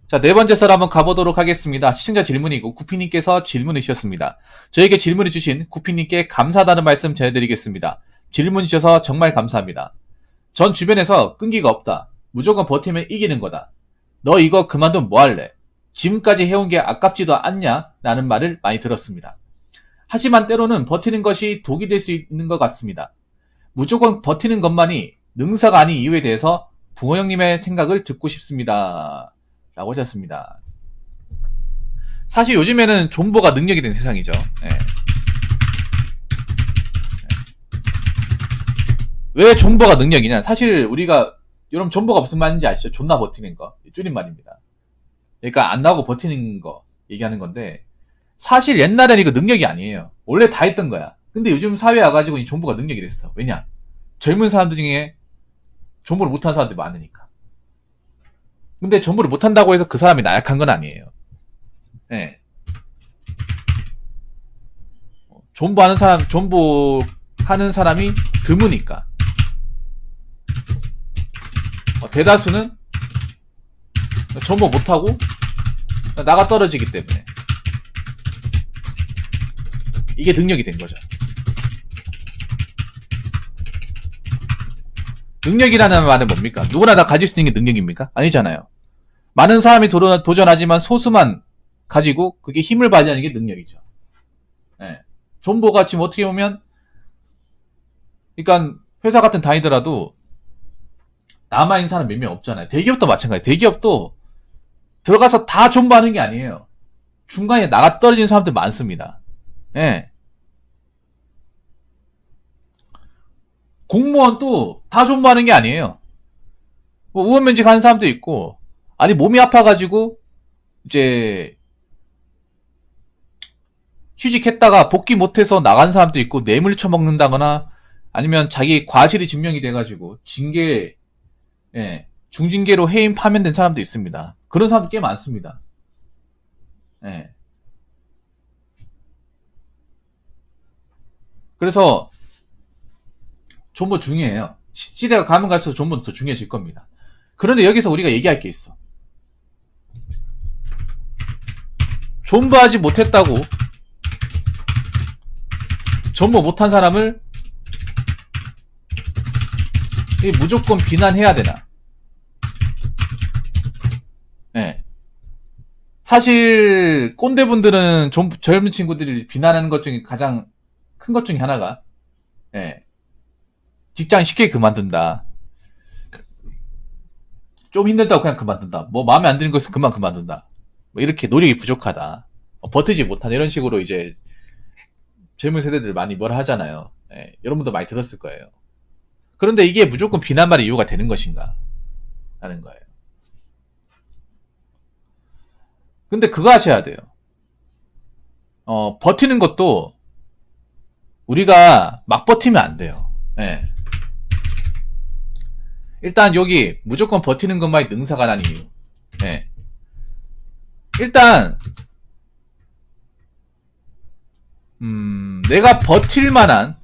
자, 네 번째 썰 한번 가보도록 하겠습니다. 시청자 질문이고 구피님께서 질문을 주셨습니다. 저에게 질문을 주신 구피님께 감사하다는 말씀 전해드리겠습니다. 질문 주셔서 정말 감사합니다. 전 주변에서 끈기가 없다. 무조건 버티면 이기는 거다. 너 이거 그만두면 뭐 할래? 지금까지 해온 게 아깝지도 않냐? 라는 말을 많이 들었습니다. 하지만 때로는 버티는 것이 독이 될 수 있는 것 같습니다. 무조건 버티는 것만이 능사가 아닌 이유에 대해서 붕어 형님의 생각을 듣고 싶습니다. 라고 하셨습니다. 사실 요즘에는 존버가 능력이 된 세상이죠. 예. 왜 존버가 능력이냐? 사실 우리가 여러분 존버가 무슨 말인지 아시죠? 존나 버티는 거. 줄임말입니다. 그러니까 안 나오고 버티는 거 얘기하는 건데 사실 옛날에는 이거 능력이 아니에요. 원래 다 했던 거야. 근데 요즘 사회에 와가지고 이 존버가 능력이 됐어. 왜냐? 젊은 사람들 중에 존버를 못하는 사람들이 많으니까. 근데 존버를 못한다고 해서 그 사람이 나약한 건 아니에요. 예. 존버하는 사람이 드무니까. 대다수는 존버 못하고 나가 떨어지기 때문에. 이게 능력이 된 거죠. 능력이라는 말은 뭡니까? 누구나 다 가질 수 있는 게 능력입니까? 아니잖아요. 많은 사람이 도전하지만 소수만 가지고 그게 힘을 발휘하는 게 능력이죠. 예. 존버가 지금 어떻게 보면 그러니까 회사 같은 다니더라도 남아있는 사람 몇 명 없잖아요. 대기업도 마찬가지예요. 대기업도 들어가서 다 존버하는 게 아니에요. 중간에 나가 떨어지는 사람들 많습니다. 예. 공무원도 다 존버하는 게 아니에요. 뭐 의원면직 하는 사람도 있고, 아니 몸이 아파가지고 이제 휴직했다가 복귀 못해서 나간 사람도 있고, 뇌물 처먹는다거나 아니면 자기 과실이 증명이 돼가지고 징계, 중징계로 해임 파면된 사람도 있습니다. 그런 사람도 꽤 많습니다. 예. 그래서 존버 중요해요. 시대가 가면 갈수록 존버는 더 중요해질 겁니다. 그런데 여기서 우리가 얘기할 게 있어. 존버하지 못했다고 존버 못한 사람을 무조건 비난해야 되나? 네. 사실 꼰대분들은 젊은 친구들이 비난하는 것 중에 가장 큰 것 중에 하나가 직장 쉽게 그만둔다. 좀 힘들다고 그냥 그만둔다. 뭐 마음에 안 드는 것은 그만둔다. 뭐 이렇게 노력이 부족하다. 버티지 못한다. 이런 식으로 이제 젊은 세대들 많이 뭐라 하잖아요. 여러분도 많이 들었을 거예요. 그런데 이게 무조건 비난말의 이유가 되는 것인가? 라는 거예요. 근데 그거 하셔야 돼요. 버티는 것도 우리가 막 버티면 안 돼요. 일단 여기 무조건 버티는 것만이 능사가 난 이유. 일단 내가 버틸 만한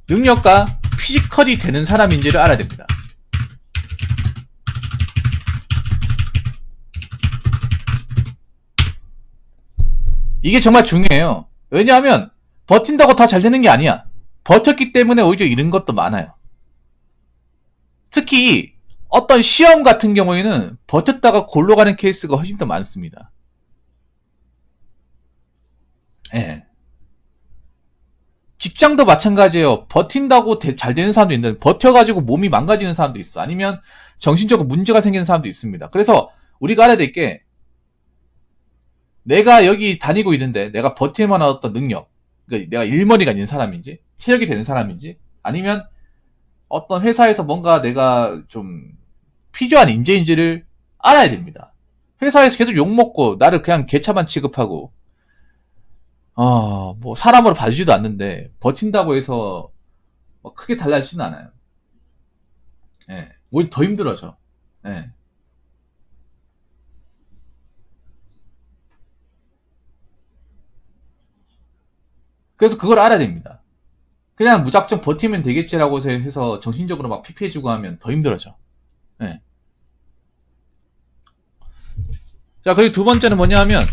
능력과 피지컬이 되는 사람인지를 알아야 됩니다. 이게 정말 중요해요. 왜냐하면 버틴다고 다 잘 되는 게 아니야. 버텼기 때문에 오히려 잃은 것도 많아요. 특히 어떤 시험 같은 경우에는 버텼다가 골로 가는 케이스가 훨씬 더 많습니다. 직장도 마찬가지예요. 버틴다고 잘 되는 사람도 있는데 버텨가지고 몸이 망가지는 사람도 있어. 아니면 정신적으로 문제가 생기는 사람도 있습니다. 그래서 우리가 알아야 될 게 내가 여기 다니고 있는데 내가 버틸 만한 어떤 능력, 그러니까 내가 일머리가 있는 사람인지 체력이 되는 사람인지 아니면 어떤 회사에서 뭔가 내가 좀 필요한 인재인지를 알아야 됩니다. 회사에서 계속 욕먹고 나를 그냥 개차만 취급하고 뭐 사람으로 봐주지도 않는데 버틴다고 해서 크게 달라지지는 않아요. 오히려 더 힘들어져. 그래서 그걸 알아야 됩니다. 그냥 무작정 버티면 되겠지라고 해서 정신적으로 막 피폐해주고 하면 더 힘들어져. 자, 그리고 두 번째는 뭐냐 하면,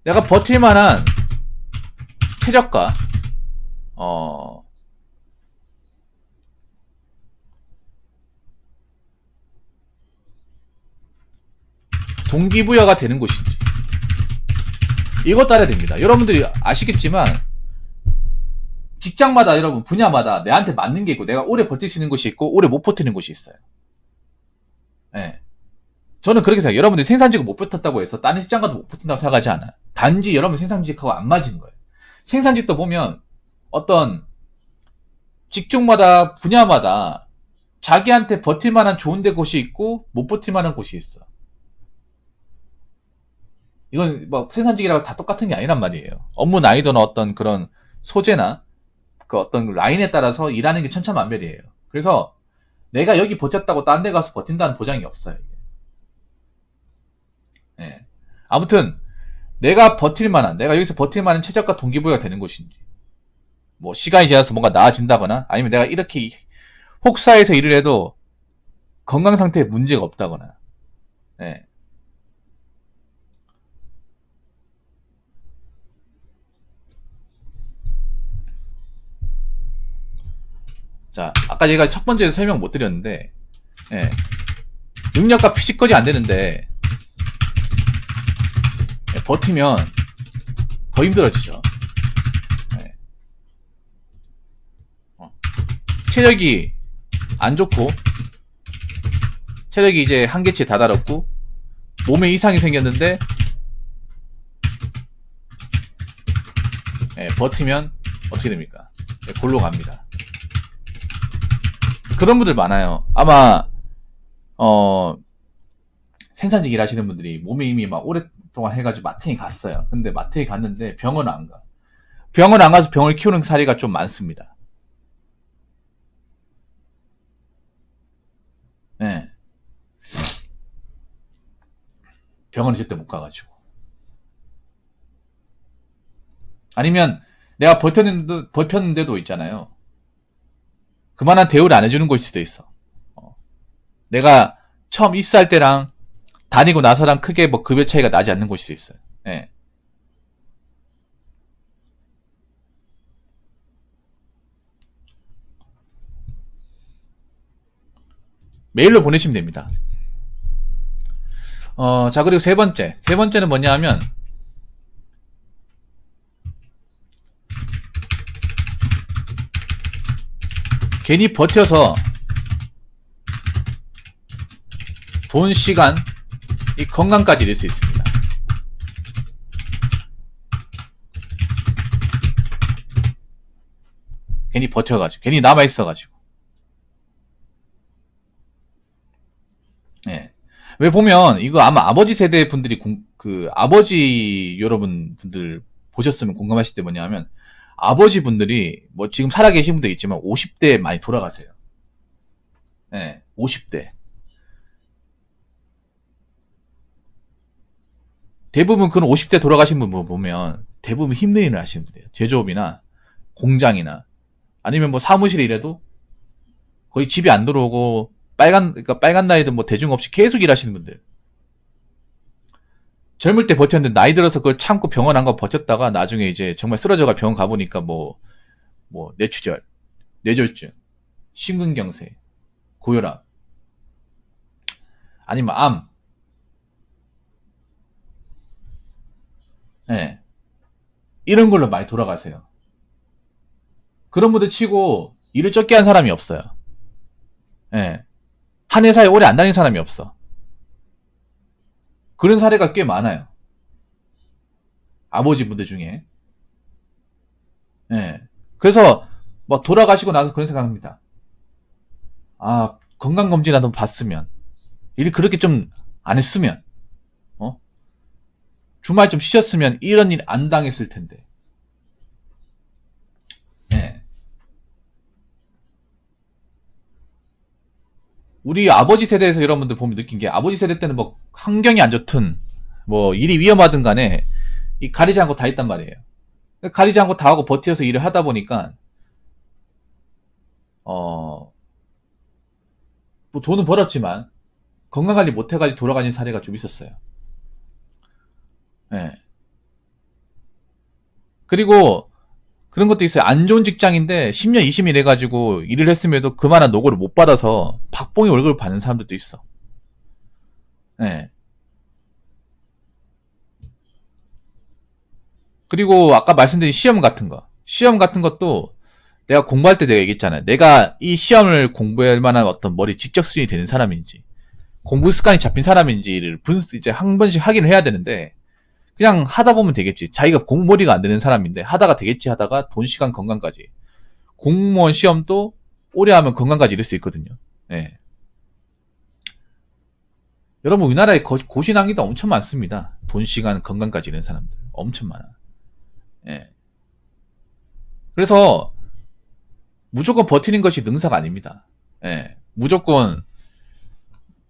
내가 버틸만한 최저가, 동기부여가 되는 곳인지. 이것 알아야 됩니다. 여러분들이 아시겠지만, 직장마다 여러분, 분야마다 내한테 맞는 게 있고, 내가 오래 버틸 수 있는 곳이 있고, 오래 못 버티는 곳이 있어요. 예. 저는 그렇게 생각해요. 여러분들이 생산직을 못 버텼다고 해서 다른 직장 가도 못 버틴다고 생각하지 않아요. 단지 여러분 생산직하고 안 맞은 거예요. 생산직도 보면 어떤 직종마다 분야마다 자기한테 버틸 만한 좋은 데 곳이 있고 못 버틸 만한 곳이 있어. 이건 뭐 생산직이라고 다 똑같은 게 아니란 말이에요. 업무 난이도나 어떤 그런 소재나 그 어떤 라인에 따라서 일하는 게 천차만별이에요. 그래서 내가 여기 버텼다고 딴 데 가서 버틴다는 보장이 없어요. 예. 아무튼 내가 버틸 만한, 내가 여기서 버틸 만한 최저가 동기부여가 되는 곳인지, 뭐 시간이 지나서 뭔가 나아진다거나, 아니면 내가 이렇게 혹사에서 일을 해도 건강 상태에 문제가 없다거나. 예. 자, 아까 제가 첫 번째 설명 못 드렸는데, 예. 능력과 피지컬이 안 되는데, 예, 버티면 더 힘들어지죠. 예. 체력이 안 좋고, 체력이 이제 한계치에 다다랐고, 몸에 이상이 생겼는데, 예, 버티면 어떻게 됩니까? 예, 골로 갑니다. 그런 분들 많아요. 아마 생산직 일하시는 분들이 몸에 이미 막 오랫동안 해가지고 마트에 갔어요. 근데 마트에 갔는데 병원 안 가. 병원 안 가서 병을 키우는 사례가 좀 많습니다. 네. 병원에 절대 못 가가지고. 아니면 내가 버텼는데도 있잖아요. 그만한 대우를 안 해주는 곳일 수도 있어. 내가 처음 입사할 때랑 다니고 나서랑 크게 뭐 급여 차이가 나지 않는 곳일 수 있어요. 예. 메일로 보내시면 됩니다. 자, 그리고 세 번째. 세 번째는 뭐냐 하면, 괜히 버텨서 돈, 시간, 이 건강까지 잃을 수 있습니다. 괜히 버텨가지고, 괜히 남아있어가지고. 예. 왜 보면, 이거 아마 아버지 세대 분들이, 아버지 여러분들 보셨으면 공감하실 때 뭐냐 하면, 아버지 분들이, 뭐 지금 살아계신 분도 있지만, 50대에 많이 돌아가세요. 예, 50대. 대부분 그런 50대 돌아가신 분 보면, 대부분 힘든 일을 하시는 분이에요. 제조업이나, 공장이나, 아니면 뭐 사무실에 일해도, 거의 집에 안 들어오고, 그러니까 빨간 나이든 뭐 대중 없이 계속 일하시는 분들. 젊을 때 버텼는데 나이 들어서 그걸 참고 병원 안 가고 버텼다가 나중에 이제 정말 쓰러져가 병원 가보니까 뭐 뇌출혈, 뇌졸중, 심근경색, 고혈압, 아니면 암, 예. 이런 걸로 많이 돌아가세요. 그런 분들 치고 일을 적게 한 사람이 없어요. 예. 한 회사에 오래 안 다닌 사람이 없어. 그런 사례가 꽤 많아요. 아버지 분들 중에. 예. 그래서 뭐 돌아가시고 나서 그런 생각합니다. 아, 건강검진이라도 봤으면, 일 그렇게 좀 안 했으면, 주말 좀 쉬셨으면 이런 일 안 당했을 텐데. 예. 우리 아버지 세대에서 여러분들 보면 느낀 게, 아버지 세대 때는 뭐 환경이 안 좋든 뭐 일이 위험하든 간에 이 가리지 않고 다 했단 말이에요. 가리지 않고 다 하고 버텨서 일을 하다 보니까 뭐 돈은 벌었지만 건강관리 못해가지고 돌아가는 사례가 좀 있었어요. 예. 그리고 그런 것도 있어요. 안 좋은 직장인데 10년, 20년 해가지고 일을 했음에도 그만한 노고를 못 받아서 박봉이 월급을 받는 사람들도 있어. 예. 그리고 아까 말씀드린 시험 같은 거. 시험 같은 것도 내가 공부할 때 내가 얘기했잖아요. 내가 이 시험을 공부할 만한 어떤 머리 직접 수준이 되는 사람인지, 공부 습관이 잡힌 사람인지를 이제 한 번씩 확인을 해야 되는데, 그냥 하다 보면 되겠지. 자기가 공머리가 안 되는 사람인데, 하다가 되겠지 하다가 돈, 시간, 건강까지. 공무원 시험도 오래 하면 건강까지 잃을 수 있거든요. 예. 여러분, 우리나라에 고시낭기도 엄청 많습니다. 돈, 시간, 건강까지 잃는 사람들. 엄청 많아. 예. 그래서, 무조건 버티는 것이 능사가 아닙니다. 예. 무조건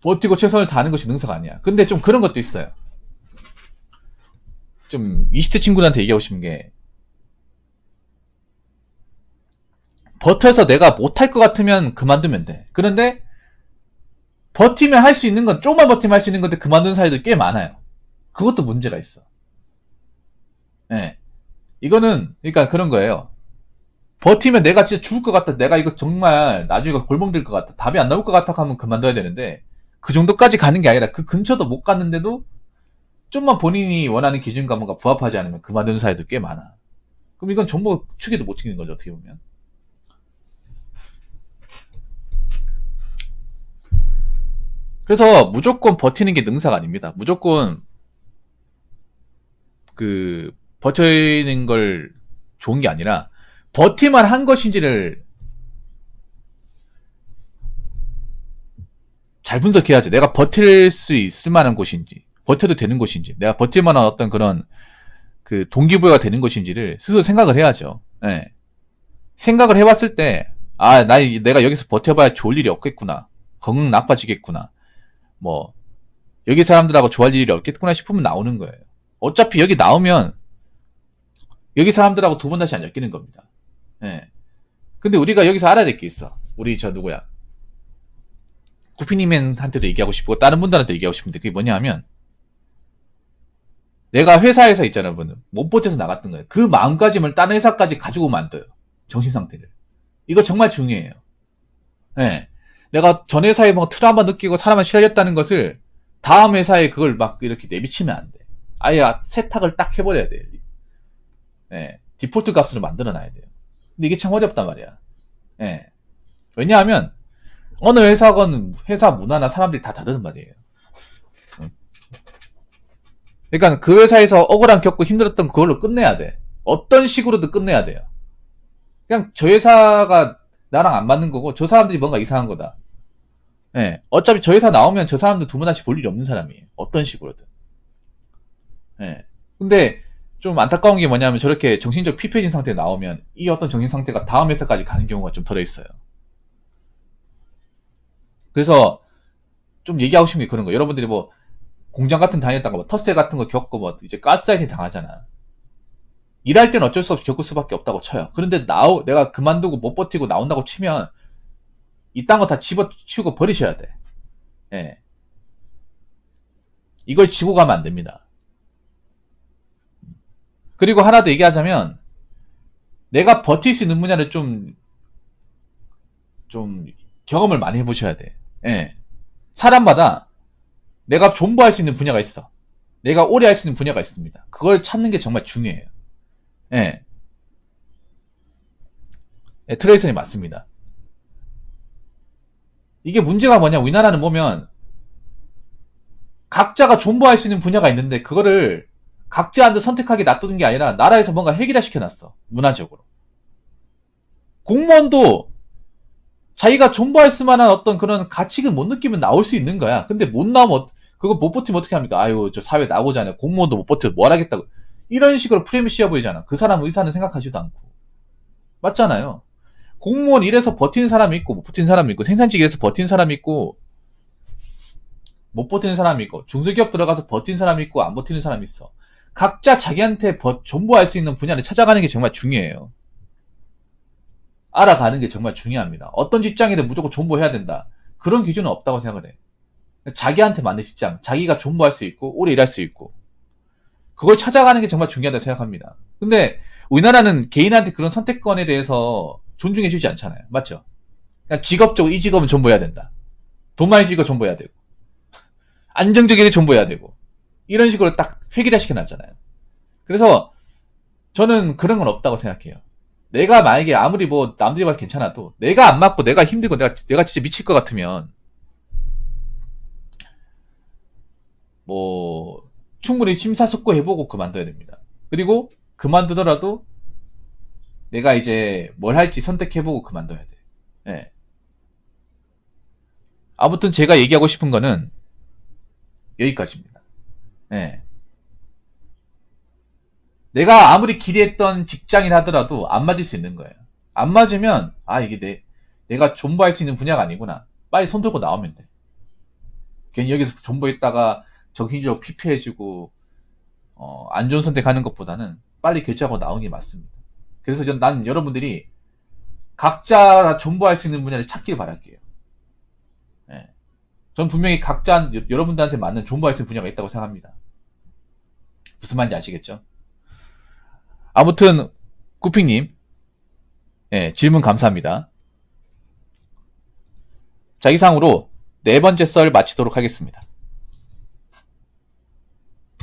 버티고 최선을 다하는 것이 능사가 아니야. 근데 좀 그런 것도 있어요. 좀 20대 친구들한테 얘기하고 싶은 게, 버텨서 내가 못할 것 같으면 그만두면 돼. 그런데 버티면 할 수 있는 건, 조금만 버티면 할 수 있는 건데 그만두는 사례도 꽤 많아요. 그것도 문제가 있어. 예. 이거는 그러니까 그런 거예요. 버티면 내가 진짜 죽을 것 같다, 내가 이거 정말 나중에 골멍들 것 같다, 답이 안 나올 것 같아 하면 그만둬야 되는데, 그 정도까지 가는 게 아니라 그 근처도 못 갔는데도 좀만 본인이 원하는 기준과 뭔가 부합하지 않으면 그만두는 사례도 꽤 많아. 그럼 이건 정보 추계도 못 찍는 거죠, 어떻게 보면. 그래서 무조건 버티는 게 능사가 아닙니다. 무조건 버티는 걸 좋은 게 아니라, 버티만 한 것인지를 잘 분석해야죠. 내가 버틸 수 있을 만한 곳인지, 버텨도 되는 곳인지, 내가 버틸 만한 어떤 그런 동기부여가 되는 것인지를 스스로 생각을 해야죠. 예. 생각을 해봤을 때, 내가 여기서 버텨봐야 좋을 일이 없겠구나. 건강 나빠지겠구나. 뭐, 여기 사람들하고 좋아할 일이 없겠구나 싶으면 나오는 거예요. 어차피 여기 나오면, 여기 사람들하고 두 번 다시 안 엮이는 겁니다. 예. 근데 우리가 여기서 알아야 될 게 있어. 우리 누구야. 구피님한테도 얘기하고 싶고, 다른 분들한테 얘기하고 싶은데, 그게 뭐냐 하면, 내가 회사에서 있잖아요, 여러분. 못 버텨서 나갔던 거예요. 그 마음가짐을 다른 회사까지 가지고 오면 안 돼요. 정신상태를. 이거 정말 중요해요. 예. 내가 전 회사에 뭐 트라우마 느끼고 사람을 싫어했다는 것을 다음 회사에 그걸 막 이렇게 내비치면 안 돼. 아예 세탁을 딱 해버려야 돼요. 예. 디폴트 값으로 만들어놔야 돼요. 근데 이게 참 어렵단 말이야. 예. 왜냐하면, 어느 회사건 회사 문화나 사람들이 다 다르단 말이에요. 그러니까 그 회사에서 억울함 겪고 힘들었던 그걸로 끝내야 돼. 어떤 식으로든 끝내야 돼요. 그냥 저 회사가 나랑 안 맞는 거고 저 사람들이 뭔가 이상한 거다. 예. 어차피 저 회사 나오면 저 사람들 두 번 다시 볼 일이 없는 사람이에요. 어떤 식으로든. 예. 근데 좀 안타까운 게 뭐냐면 저렇게 정신적 피폐해진 상태에 나오면 이 어떤 정신 상태가 다음 회사까지 가는 경우가 좀 덜어 있어요. 그래서 좀 얘기하고 싶은 게 그런 거예요. 여러분들이 뭐 공장 같은 다녔다가 뭐 텃세 같은 거 겪고 뭐 이제 가스라이팅 당하잖아. 일할 때는 어쩔 수 없이 겪을 수밖에 없다고 쳐요. 그런데 내가 그만두고 못 버티고 나온다고 치면 이딴 거 다 집어치우고 버리셔야 돼. 예. 이걸 지고 가면 안 됩니다. 그리고 하나 더 얘기하자면, 내가 버틸 수 있는 분야를 좀 경험을 많이 해보셔야 돼. 예. 사람마다 내가 존버할 수 있는 분야가 있어. 내가 오래 할 수 있는 분야가 있습니다. 그걸 찾는 게 정말 중요해요. 예. 예, 트레이선이 맞습니다. 이게 문제가 뭐냐, 우리나라는 보면 각자가 존버할 수 있는 분야가 있는데 그거를 각자한테 선택하게 놔두는 게 아니라 나라에서 뭔가 획일화 시켜놨어. 문화적으로. 공무원도 자기가 존버할 수 만한 어떤 그런 가치를 못 느끼면 나올 수 있는 거야. 근데 못 나오면 그거 못 버티면 어떻게 합니까? 아유, 저 사회 나오잖아요. 공무원도 못 버텨 뭘 하겠다고. 이런 식으로 프레임이 씌워보이잖아. 그 사람 의사는 생각하지도 않고. 맞잖아요. 공무원 일해서 버티는 사람이 있고 못 버티는 사람이 있고, 생산직 일해서 버티는 사람이 있고 못 버티는 사람이 있고, 중소기업 들어가서 버티는 사람이 있고 안 버티는 사람이 있어. 각자 자기한테 존버할 수 있는 분야를 찾아가는 게 정말 중요해요. 알아가는 게 정말 중요합니다. 어떤 직장이든 무조건 존버해야 된다. 그런 기준은 없다고 생각을 해. 자기한테 맞는 직장, 자기가 존버할 수 있고 오래 일할 수 있고 그걸 찾아가는 게 정말 중요하다고 생각합니다. 근데 우리나라는 개인한테 그런 선택권에 대해서 존중해주지 않잖아요. 맞죠? 그냥 직업적으로 이 직업은 존버해야 된다. 돈 많이 주니까 존버해야 되고 안정적이게 존버해야 되고 이런 식으로 딱 획일화 시켜놨잖아요. 그래서 저는 그런 건 없다고 생각해요. 내가 만약에 아무리 뭐 남들이 봐도 괜찮아도 내가 안 맞고 내가 힘들고 내가 진짜 미칠 것 같으면 뭐 충분히 심사숙고해보고 그만둬야 됩니다. 그리고 그만두더라도 내가 이제 뭘 할지 선택해보고 그만둬야 돼. 예. 아무튼 제가 얘기하고 싶은 거는 여기까지입니다. 예. 내가 아무리 기대했던 직장이라 하더라도 안 맞을 수 있는 거예요. 안 맞으면 이게 내가 존버할 수 있는 분야가 아니구나. 빨리 손 들고 나오면 돼. 괜히 여기서 존버했다가 정신적으로 피폐해지고 안 좋은 선택하는 것보다는 빨리 결정하고 나오는 게 맞습니다. 그래서 난 여러분들이 각자 존버할 수 있는 분야를 찾길 바랄게요. 예. 전 분명히 각자 여러분들한테 맞는 존버할 수 있는 분야가 있다고 생각합니다. 무슨 말인지 아시겠죠? 아무튼 구핑님 질문 감사합니다. 자, 이상으로 네 번째 썰 마치도록 하겠습니다.